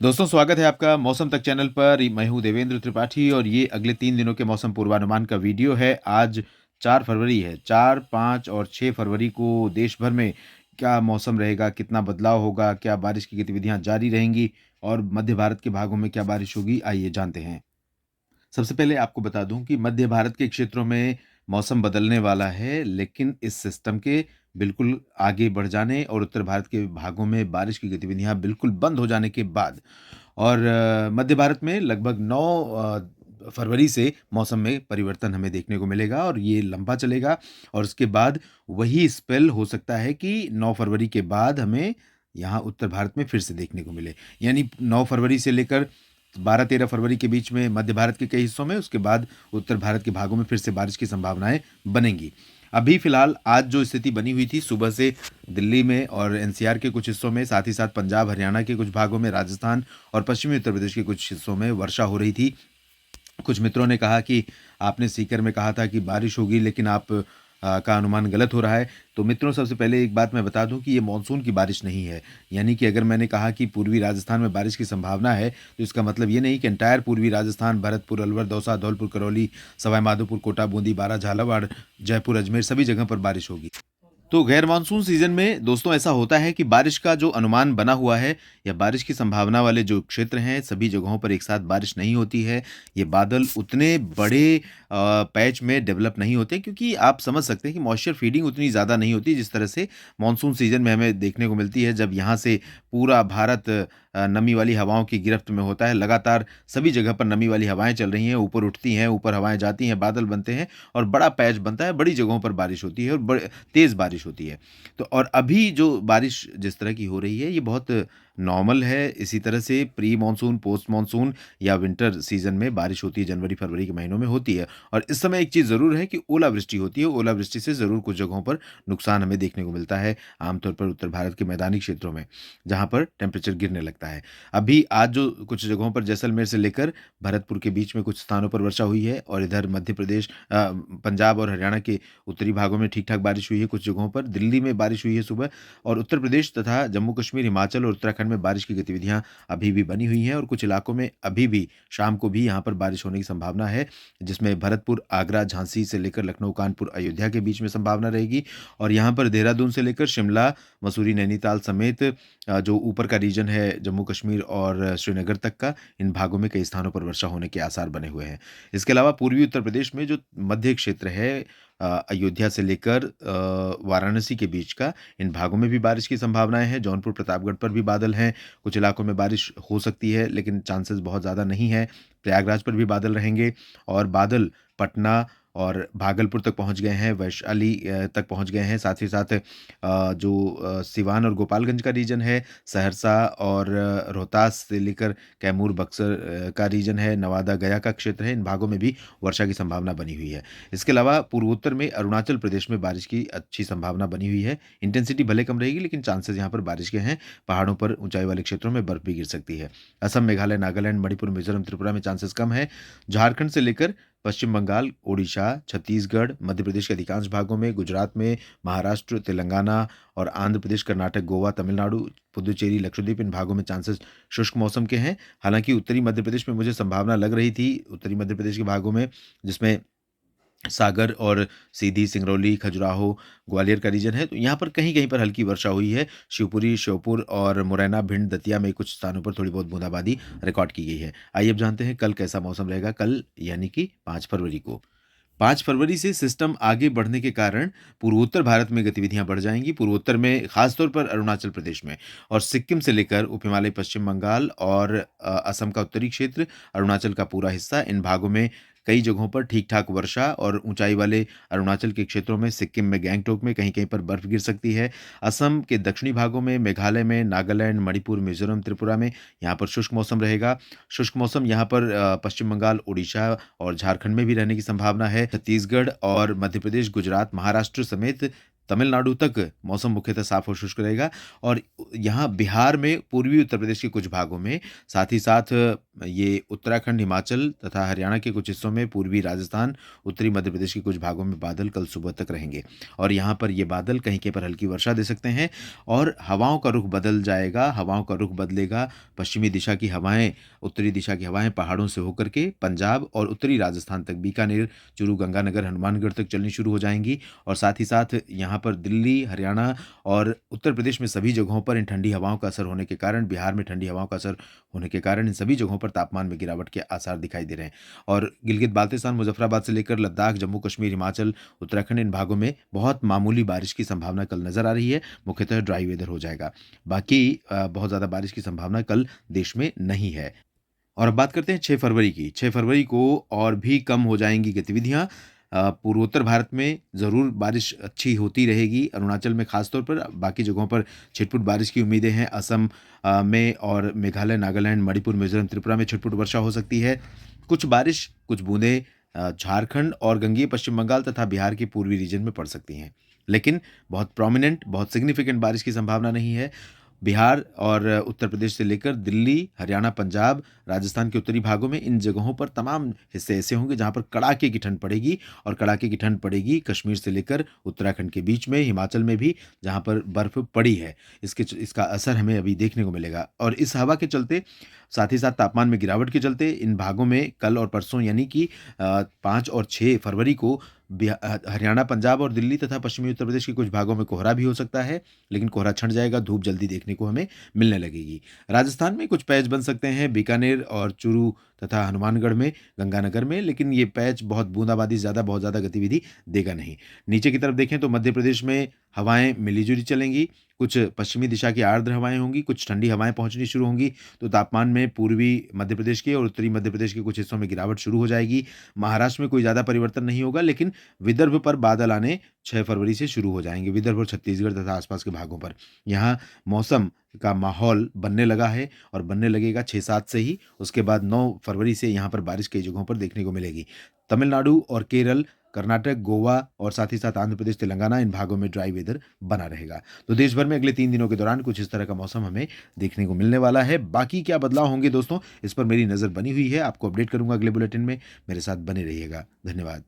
दोस्तों, स्वागत है आपका मौसम तक चैनल पर। मैं हूँ देवेंद्र त्रिपाठी और ये अगले 3 दिनों के मौसम पूर्वानुमान का वीडियो है। आज 4 फरवरी है। 4, 5 और 6 फरवरी को देश भर में क्या मौसम रहेगा, कितना बदलाव होगा, क्या बारिश की गतिविधियाँ जारी रहेंगी और मध्य भारत के भागों में क्या बारिश होगी, आइए जानते हैं। सबसे पहले आपको बता दूं कि मध्य भारत के क्षेत्रों में मौसम बदलने वाला है, लेकिन इस सिस्टम के बिल्कुल आगे बढ़ जाने और उत्तर भारत के भागों में बारिश की गतिविधियां बिल्कुल बंद हो जाने के बाद और मध्य भारत में लगभग 9 फरवरी से मौसम में परिवर्तन हमें देखने को मिलेगा और ये लंबा चलेगा और उसके बाद वही स्पेल हो सकता है कि 9 फरवरी के बाद हमें यहाँ उत्तर भारत में फिर से देखने को मिले। यानी 9 फरवरी से लेकर 12-13 फरवरी के बीच में मध्य भारत के कई हिस्सों में, उसके बाद उत्तर भारत के भागों में फिर से बारिश की संभावनाएं बनेंगी। अभी फिलहाल आज जो स्थिति बनी हुई थी सुबह से दिल्ली में और एनसीआर के कुछ हिस्सों में, साथ ही साथ पंजाब हरियाणा के कुछ भागों में, राजस्थान और पश्चिमी उत्तर प्रदेश के कुछ हिस्सों में वर्षा हो रही थी। कुछ मित्रों ने कहा कि आपने सीकर में कहा था कि बारिश होगी, लेकिन आप का अनुमान गलत हो रहा है। तो मित्रों, सबसे पहले एक बात मैं बता दूं कि ये मानसून की बारिश नहीं है। यानी कि अगर मैंने कहा कि पूर्वी राजस्थान में बारिश की संभावना है, तो इसका मतलब ये नहीं कि एंटायर पूर्वी राजस्थान, भरतपुर, अलवर, दौसा, धौलपुर, करौली, सवाई माधोपुर, कोटा, बूंदी, बारा, झालावाड़, जयपुर, अजमेर सभी जगह पर बारिश होगी। तो गैर मानसून सीजन में दोस्तों ऐसा होता है कि बारिश का जो अनुमान बना हुआ है या बारिश की संभावना वाले जो क्षेत्र हैं, सभी जगहों पर एक साथ बारिश नहीं होती है। ये बादल उतने बड़े पैच में डेवलप नहीं होते, क्योंकि आप समझ सकते हैं कि मॉइस्चर फीडिंग उतनी ज़्यादा नहीं होती जिस तरह से मानसून सीजन में हमें देखने को मिलती है, जब यहाँ से पूरा भारत नमी वाली हवाओं की गिरफ्त में होता है। लगातार सभी जगह पर नमी वाली हवाएं चल रही हैं, ऊपर उठती हैं, ऊपर हवाएं जाती हैं, बादल बनते हैं और बड़ा पैच बनता है, बड़ी जगहों पर बारिश होती है और बड़े तेज़ बारिश होती है। तो और अभी जो बारिश जिस तरह की हो रही है, ये बहुत नॉर्मल है। इसी तरह से प्री मानसून, पोस्ट मानसून या विंटर सीजन में बारिश होती है, जनवरी फरवरी के महीनों में होती है। और इस समय एक चीज़ ज़रूर है कि ओलावृष्टि होती है। ओलावृष्टि से ज़रूर कुछ जगहों पर नुकसान हमें देखने को मिलता है, आमतौर पर उत्तर भारत के मैदानी क्षेत्रों में, जहाँ पर टेम्परेचर गिरने लगता है। अभी आज जो कुछ जगहों पर जैसलमेर से लेकर भरतपुर के बीच में कुछ स्थानों पर वर्षा हुई है और इधर मध्य प्रदेश, पंजाब और हरियाणा के उत्तरी भागों में ठीक-ठाक बारिश हुई है कुछ जगहों पर। दिल्ली में बारिश हुई है सुबह और उत्तर प्रदेश तथा जम्मू कश्मीर, हिमाचल और उत्तराखंड में बारिश की गतिविधियाँ अभी भी बनी हुई हैं और कुछ इलाकों में अभी भी शाम को भी यहाँ पर बारिश होने की संभावना है, जिसमें भरतपुर, आगरा, झांसी से लेकर लखनऊ, कानपुर, अयोध्या के बीच में संभावना रहेगी और यहाँ पर देहरादून से लेकर शिमला, मसूरी, नैनीताल समेत जो ऊपर का रीजन है जम्मू कश्मीर और श्रीनगर तक का, इन भागों में कई स्थानों पर वर्षा होने के आसार बने हुए हैं। इसके अलावा पूर्वी उत्तर प्रदेश में जो मध्य क्षेत्र है, अयोध्या से लेकर वाराणसी के बीच का, इन भागों में भी बारिश की संभावनाएं हैं। जौनपुर, प्रतापगढ़ पर भी बादल हैं। कुछ इलाकों में बारिश हो सकती है, लेकिन चांसेस बहुत ज़्यादा नहीं है। प्रयागराज पर भी बादल रहेंगे और बादल पटना और भागलपुर तक पहुंच गए हैं, वैशाली तक पहुंच गए हैं। साथ ही साथ जो सिवान और गोपालगंज का रीजन है, सहरसा और रोहतास से लेकर कैमूर, बक्सर का रीजन है, नवादा, गया का क्षेत्र है, इन भागों में भी वर्षा की संभावना बनी हुई है। इसके अलावा पूर्वोत्तर में अरुणाचल प्रदेश में बारिश की अच्छी संभावना बनी हुई है। इंटेंसिटी भले कम रहेगी, लेकिन चांसेस यहाँ पर बारिश के हैं। पहाड़ों पर, ऊंचाई वाले क्षेत्रों में बर्फ भी गिर सकती है। असम, मेघालय, नागालैंड, मणिपुर, मिजोरम, त्रिपुरा में चांसेस कम है। झारखंड से लेकर पश्चिम बंगाल, ओडिशा, छत्तीसगढ़, मध्य प्रदेश के अधिकांश भागों में, गुजरात में, महाराष्ट्र, तेलंगाना और आंध्र प्रदेश, कर्नाटक, गोवा, तमिलनाडु, पुदुचेरी, लक्षद्वीप, इन भागों में चांसेस शुष्क मौसम के हैं। हालांकि उत्तरी मध्य प्रदेश में मुझे संभावना लग रही थी, उत्तरी मध्य प्रदेश के भागों में, जिसमें सागर और सीधी, सिंगरौली, खजुराहो, ग्वालियर का रीजन है, तो यहाँ पर कहीं-कहीं पर हल्की वर्षा हुई है। शिवपुरी, श्योपुर और मुरैना, भिंड, दतिया में कुछ स्थानों पर थोड़ी बहुत बूंदाबांदी रिकॉर्ड की गई है। आइए अब जानते हैं कल कैसा मौसम रहेगा। कल यानी कि 5 फरवरी को। 5 फरवरी से सिस्टम आगे बढ़ने के कारण पूर्वोत्तर भारत में गतिविधियां बढ़ जाएंगी। पूर्वोत्तर में खासतौर पर अरुणाचल प्रदेश में और सिक्किम से लेकर उप हिमालय, पश्चिम बंगाल और असम का उत्तरी क्षेत्र, अरुणाचल का पूरा हिस्सा, इन भागों में कई जगहों पर ठीक ठाक वर्षा और ऊंचाई वाले अरुणाचल के क्षेत्रों में, सिक्किम में, गैंगटोक में कहीं कहीं पर बर्फ गिर सकती है। असम के दक्षिणी भागों में, मेघालय में, नागालैंड, मणिपुर, मिजोरम, त्रिपुरा में यहाँ पर शुष्क मौसम रहेगा। शुष्क मौसम यहाँ पर पश्चिम बंगाल, उड़ीसा और झारखंड में भी रहने की संभावना है। छत्तीसगढ़ और मध्य प्रदेश, गुजरात, महाराष्ट्र समेत तमिलनाडु तक मौसम मुख्यतः साफ और शुष्क रहेगा और यहाँ बिहार में, पूर्वी उत्तर प्रदेश के कुछ भागों में, साथ ही साथ ये उत्तराखंड, हिमाचल तथा हरियाणा के कुछ हिस्सों में, पूर्वी राजस्थान, उत्तरी मध्य प्रदेश के कुछ भागों में बादल कल सुबह तक रहेंगे और यहाँ पर ये बादल कहीं-कहीं पर हल्की वर्षा दे सकते हैं और हवाओं का रुख बदल जाएगा, हवाओं का रुख बदलेगा। पश्चिमी दिशा की हवाएँ, उत्तरी दिशा की हवाएँ पहाड़ों से होकर के पंजाब और उत्तरी राजस्थान तक, बीकानेर, चूरू, गंगानगर, हनुमानगढ़ तक चलनी शुरू हो जाएँगी और साथ ही साथ यहाँ पर दिल्ली, हरियाणा और उत्तर प्रदेश में सभी जगहों पर इन ठंडी हवाओं का असर होने के कारण, बिहार में ठंडी हवाओं का असर होने के कारण इन सभी जगहों पर तापमान में गिरावट के आसार दिखाई दे रहे हैं और गिलगित-बाल्तिस्तान, मुज़फ़्फ़राबाद से लेकर लद्दाख, जम्मू कश्मीर, हिमाचल, उत्तराखंड, इन भागों में बहुत मामूली बारिश की संभावना कल नज़र आ रही है। मुख्यतः ड्राई वेदर हो जाएगा। बाकी बहुत ज़्यादा बारिश की संभावना कल देश में नहीं है। और अब बात करते हैं 6 फरवरी की। 6 फरवरी को और भी कम हो जाएँगी गतिविधियाँ। पूर्वोत्तर भारत में ज़रूर बारिश अच्छी होती रहेगी, अरुणाचल में ख़ास तौर पर, बाकी जगहों पर छिटपुट बारिश की उम्मीदें हैं। असम में और मेघालय, नागालैंड, मणिपुर, मिज़ोरम, त्रिपुरा में छिटपुट वर्षा हो सकती है। कुछ बारिश, कुछ बूँदें झारखंड और गंगेय पश्चिम बंगाल तथा बिहार के पूर्वी रीजन में पड़ सकती हैं। लेकिन बहुत प्रोमिनेंट, बहुत सिग्निफिकेंट बारिश की संभावना नहीं है। बिहार और उत्तर प्रदेश से लेकर दिल्ली, हरियाणा, पंजाब, राजस्थान के उत्तरी भागों में, इन जगहों पर तमाम हिस्से ऐसे होंगे जहां पर कड़ाके की ठंड पड़ेगी और कड़ाके की ठंड पड़ेगी कश्मीर से लेकर उत्तराखंड के बीच में, हिमाचल में भी जहां पर बर्फ पड़ी है। इसका असर हमें अभी देखने को मिलेगा और इस हवा के चलते, साथ ही साथ तापमान में गिरावट के चलते, इन भागों में कल और परसों यानी कि 5 और 6 फरवरी को हरियाणा, पंजाब और दिल्ली तथा पश्चिमी उत्तर प्रदेश के कुछ भागों में कोहरा भी हो सकता है, लेकिन कोहरा छँट जाएगा, धूप जल्दी देखने को हमें मिलने लगेगी। राजस्थान में कुछ पैच बन सकते हैं, बीकानेर और चूरू तथा हनुमानगढ़ में, गंगानगर में, लेकिन ये पैच बहुत बूंदाबांदी ज़्यादा, बहुत ज़्यादा गतिविधि देगा नहीं। नीचे की तरफ देखें तो मध्य प्रदेश में हवाएँ मिली-जुली चलेंगी, कुछ पश्चिमी दिशा की आर्द्र हवाएँ होंगी, कुछ ठंडी हवाएँ पहुँचनी शुरू होंगी, तो तापमान में पूर्वी मध्य प्रदेश के और उत्तरी मध्य प्रदेश के कुछ हिस्सों में गिरावट शुरू हो जाएगी। महाराष्ट्र में कोई ज़्यादा परिवर्तन नहीं होगा, लेकिन विदर्भ पर बादल आने 6 फरवरी से शुरू हो जाएँगे, विदर्भ और छत्तीसगढ़ तथा आसपास के भागों पर। यहाँ मौसम का माहौल बनने लगा है और बनने लगेगा 6-7 से ही, उसके बाद 9 फरवरी से यहाँ पर बारिश कई जगहों पर देखने को मिलेगी। तमिलनाडु और केरल, कर्नाटक, गोवा और साथ ही साथ आंध्र प्रदेश, तेलंगाना, इन भागों में ड्राई वेदर बना रहेगा। तो देश भर में अगले 3 दिनों के दौरान कुछ इस तरह का मौसम हमें देखने को मिलने वाला है। बाकी क्या बदलाव होंगे दोस्तों, इस पर मेरी नज़र बनी हुई है, आपको अपडेट करूँगा अगले बुलेटिन में। मेरे साथ बने रहिएगा। धन्यवाद।